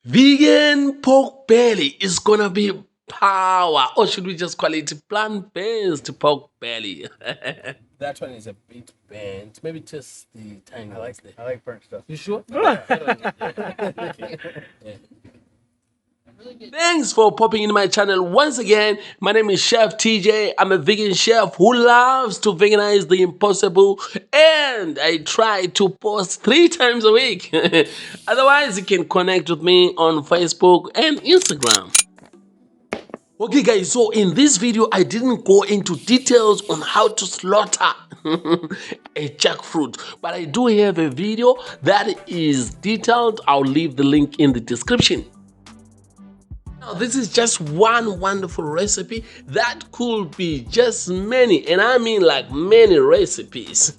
Vegan pork belly is gonna be power, or should we just call it plant-based pork belly? That one is a bit bent. Maybe just the tiny ones there. I like burnt stuff. You sure? Thanks for popping into my channel once again. My name is Chef TJ. I'm a vegan chef who loves to veganize the impossible, and I try to post 3 times a week. Otherwise, you can connect with me on Facebook and Instagram. Okay guys, so in this video, I didn't go into details on how to slaughter a jackfruit, but I do have a video that is detailed. I'll leave the link in the description. Now, this is just one wonderful recipe that could be just many, and I mean like many recipes.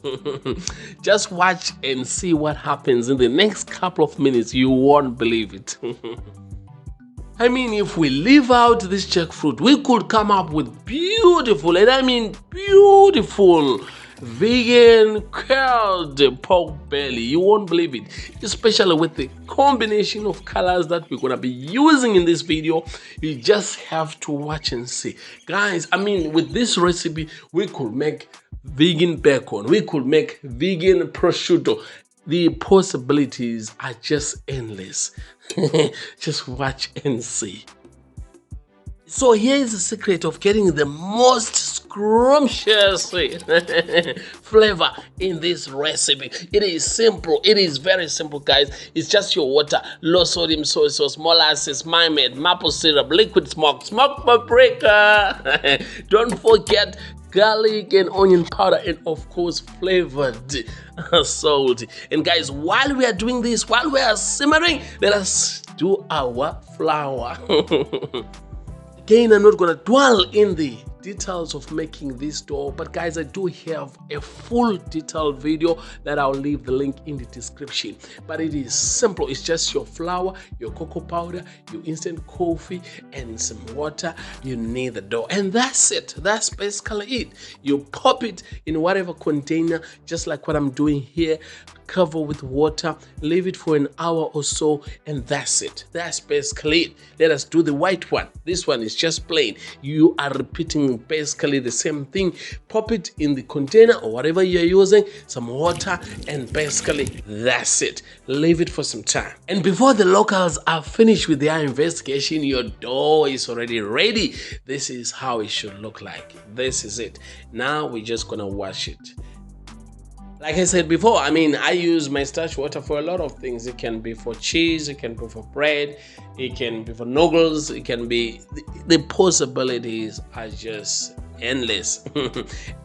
Just watch and see what happens in the next couple of minutes. You won't believe it. I mean, if we leave out this jackfruit, we could come up with beautiful, and I mean beautiful, vegan curled pork belly. You won't believe it, especially with the combination of colors that we're gonna be using in this video. You just have to watch and see. Guys, I mean, with this recipe, we could make vegan bacon, we could make vegan prosciutto. The possibilities are just endless. Just watch and see. So here is the secret of getting the most scrumptious flavor in this recipe. It is simple. It is very simple, guys. It's just your water, low sodium soy sauce, molasses, maimade, maple syrup, liquid smoked paprika. Don't forget garlic and onion powder, and of course flavored salt. And guys, while we are doing this, while we are simmering, let us do our flour. Again, I'm not gonna dwell in the details of making this dough, but guys, I do have a full detailed video that I'll leave the link in the description. But it is simple. It's just your flour, your cocoa powder, your instant coffee, and some water. You need the dough, and that's it. That's basically it. You pop it in whatever container, just like what I'm doing here. Cover with water, leave it for an hour or so, and that's it. That's basically it. Let us do the white one. This one is just plain. You are repeating basically the same thing. Pop it in the container or whatever you're using, some water, and basically that's it. Leave it for some time. And before the locals are finished with their investigation, your dough is already ready. This is how it should look like. This is it. Now we're just gonna wash it. Like I said before, I mean, I use my starch water for a lot of things. It can be for cheese, it can be for bread, it can be for noodles, it can be, the possibilities are just endless.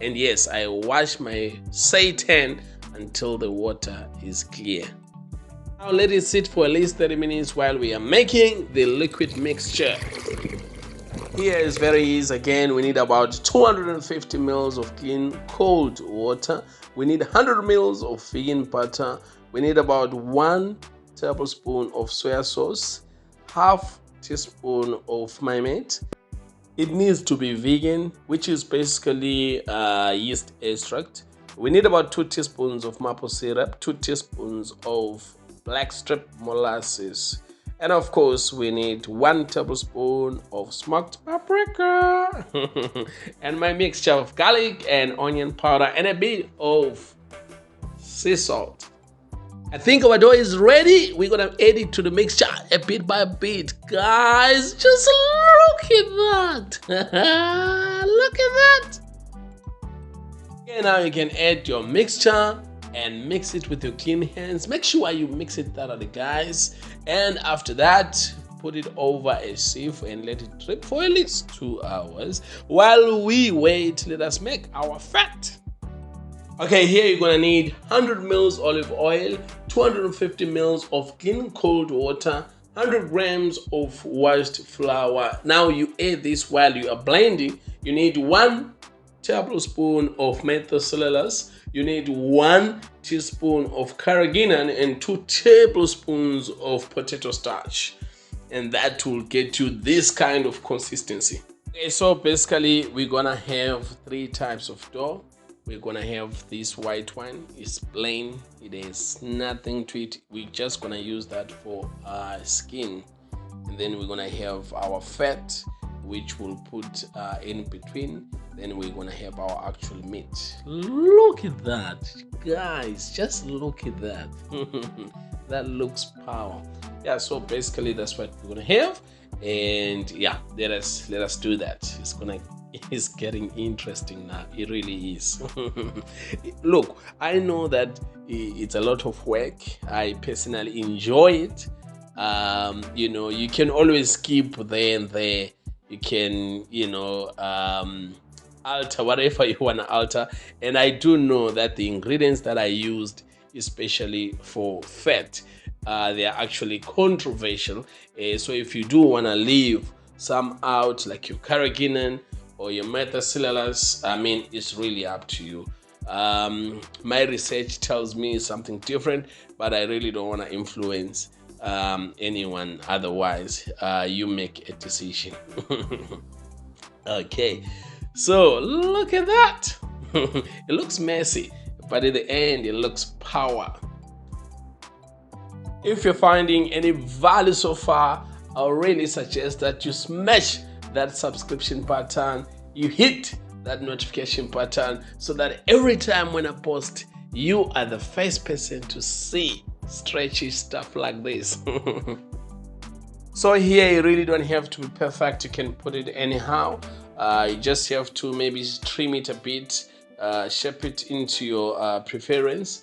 And yes, I wash my seitan until the water is clear. Now let it sit for at least 30 minutes while we are making the liquid mixture. Here is very easy. Again, we need about 250 ml of clean cold water. We need 100 ml of vegan butter. We need about 1 tablespoon of soy sauce, half teaspoon of maimade. It needs to be vegan, which is basically yeast extract. We need about 2 teaspoons of maple syrup, 2 teaspoons of blackstrap molasses. And of course, we need 1 tablespoon of smoked paprika and my mixture of garlic and onion powder and a bit of sea salt. I think our dough is ready. We're gonna add it to the mixture a bit by bit. Guys, just look at that. Look at that. Okay, now you can add your mixture and mix it with your clean hands. Make sure you mix it thoroughly, guys. And after that, put it over a sieve and let it drip for at least 2 hours. While we wait, let us make our fat. Okay, here you're gonna need 100 ml olive oil, 250 ml of clean cold water, 100 grams of washed flour. Now you add this while you are blending. You need 1 tablespoon of methylcellulose. You need 1 teaspoon of carrageenan and 2 tablespoons of potato starch. And that will get you this kind of consistency. Okay, so basically we're gonna have 3 types of dough. we're gonna have this white one. It's plain, it has nothing to it. We're just gonna use that for skin, and then we're gonna have our fat, which we'll put in between. Then we're gonna have our actual meat. Look at that, guys, just look at that. That looks power. Yeah, so basically that's what we're gonna have. And yeah, let us do that. It's getting interesting now. It really is. Look, I know that it's a lot of work. I personally enjoy it. You know, you can always skip there and there. You can, you know, alter whatever you want to alter. And I do know that the ingredients that I used, especially for fat, they are actually controversial. So if you do want to leave some out, like your carrageenan or your methacellulose, I mean, it's really up to you. My research tells me something different, but I really don't want to influence anyone. Otherwise, you make a decision. Okay, so look at that. It looks messy, but at the end, it looks power. If you're finding any value so far, I really suggest that you smash that subscription button, you hit that notification button, so that every time when I post, you are the first person to see stretchy stuff like this. So here you really don't have to be perfect. You can put it anyhow. You just have to maybe trim it a bit, shape it into your preference,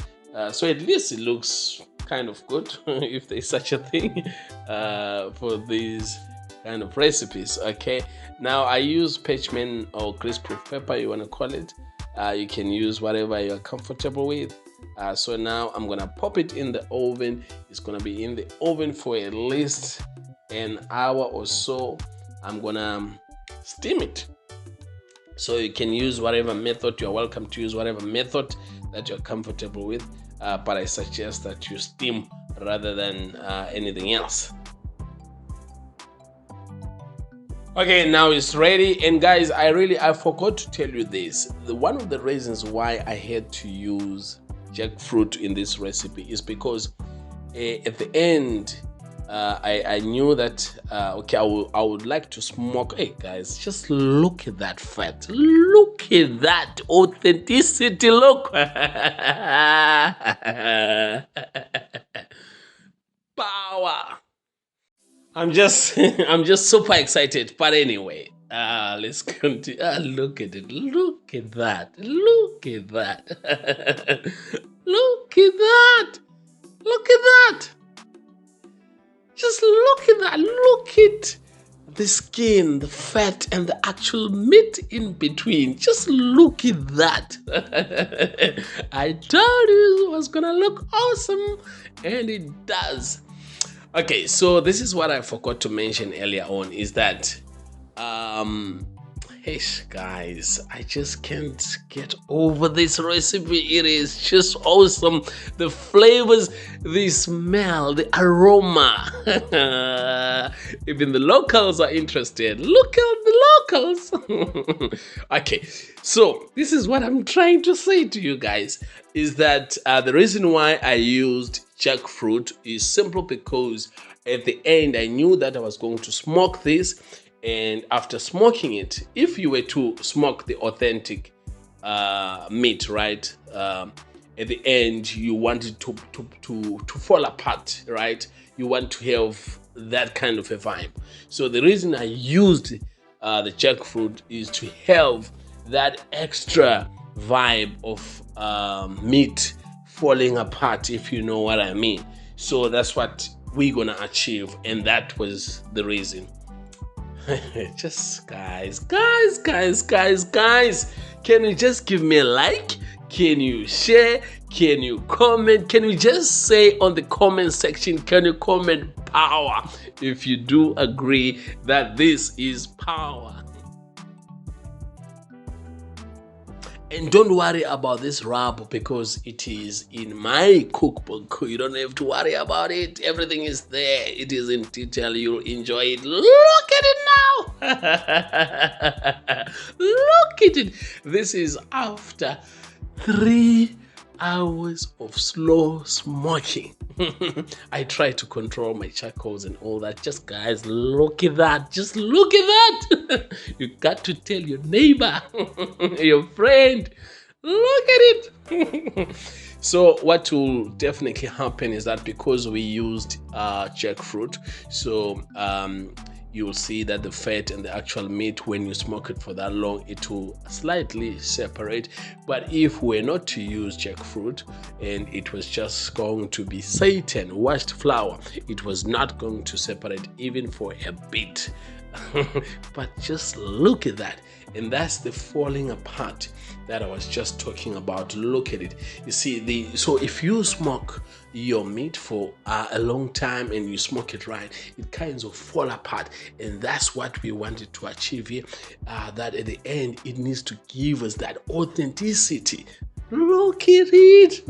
so at least it looks kind of good, if there's such a thing, for these kind of recipes. Okay, now I use parchment or greaseproof paper, you want to call it. You can use whatever you're comfortable with. So now I'm gonna pop it in the oven. It's gonna be in the oven for at least an hour or so. I'm gonna steam it. So you can use whatever method. You're welcome to use whatever method that you're comfortable with, but I suggest that you steam rather than anything else. Okay, now it's ready. And guys, I forgot to tell you this. One of the reasons why I had to use jackfruit in this recipe is because at the end, I knew that okay, I would like to smoke. Hey guys, just look at that fat. Look at that authenticity. Look. Power. I'm just super excited. But anyway, let's continue. Look at it. Look at that. Look at that. Look at that. Look at that. Just look at that. Look at the skin, the fat, and the actual meat in between. Just look at that. I told you it was gonna look awesome, and it does. Okay, so this is what I forgot to mention earlier on, is that guys, I just can't get over this recipe. It is just awesome. The flavors, the smell, the aroma. Even the locals are interested. Look at the locals. Okay, so this is what I'm trying to say to you guys, is that the reason why I used jackfruit is simple because at the end I knew that I was going to smoke this. And after smoking it, if you were to smoke the authentic meat, right, at the end you want it to fall apart, right? You want to have that kind of a vibe. So the reason I used the jackfruit is to have that extra vibe of meat falling apart, if you know what I mean. So that's what we're gonna achieve, and that was the reason. Just guys, can you just give me a like? Can you share? Can you comment? Can you just say on the comment section, can you comment power if you do agree that this is power? And don't worry about this rub because it is in my cookbook. You don't have to worry about it. Everything is there. It is in detail. You'll enjoy it. Look at it now. Look at it. This is after 3 hours of slow smoking. I try to control my charcoals and all that. Just guys, look at that. Just look at that. You got to tell your neighbor, your friend, look at it. So what will definitely happen is that because we used jackfruit, so you'll see that the fat and the actual meat, when you smoke it for that long, it will slightly separate. But if we're not to use jackfruit and it was just going to be seitan, washed flour, it was not going to separate even for a bit. But just look at that. And that's the falling apart that I was just talking about. Look at it. You see, so if you smoke your meat for a long time and you smoke it right, it kind of fall apart. And that's what we wanted to achieve here, that at the end it needs to give us that authenticity. Look at it.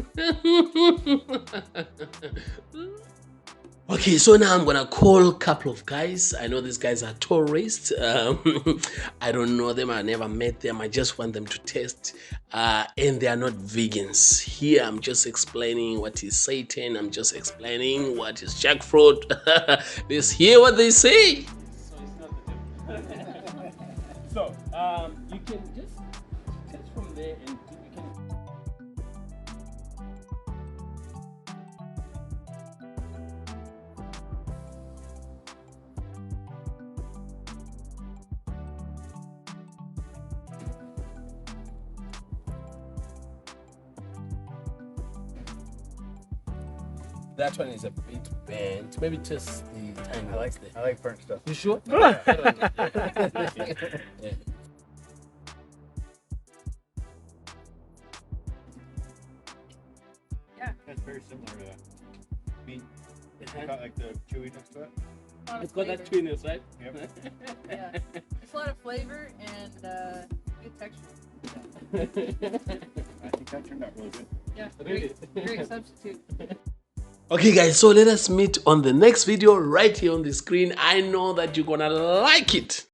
Okay, so now I'm gonna call a couple of guys. I know these guys are tourists. I don't know them, I never met them. I just want them to test, and they are not vegans. Here I'm just explaining what is seitan. I'm just explaining what is jackfruit. Let's hear what they say. So you can just test from there and you can. That one is a bit burnt. Maybe just the tiny. I like burnt stuff. You sure? Yeah. Yeah. Yeah, that's very similar to that. Meat. It's got like the chewiness to it. It's got that chewiness, right? Yep. Yeah, it's a lot of flavor and good texture. I think that turned out really good. Yeah, Really? great substitute. Okay guys, so let us meet on the next video right here on the screen. I know that you're gonna like it.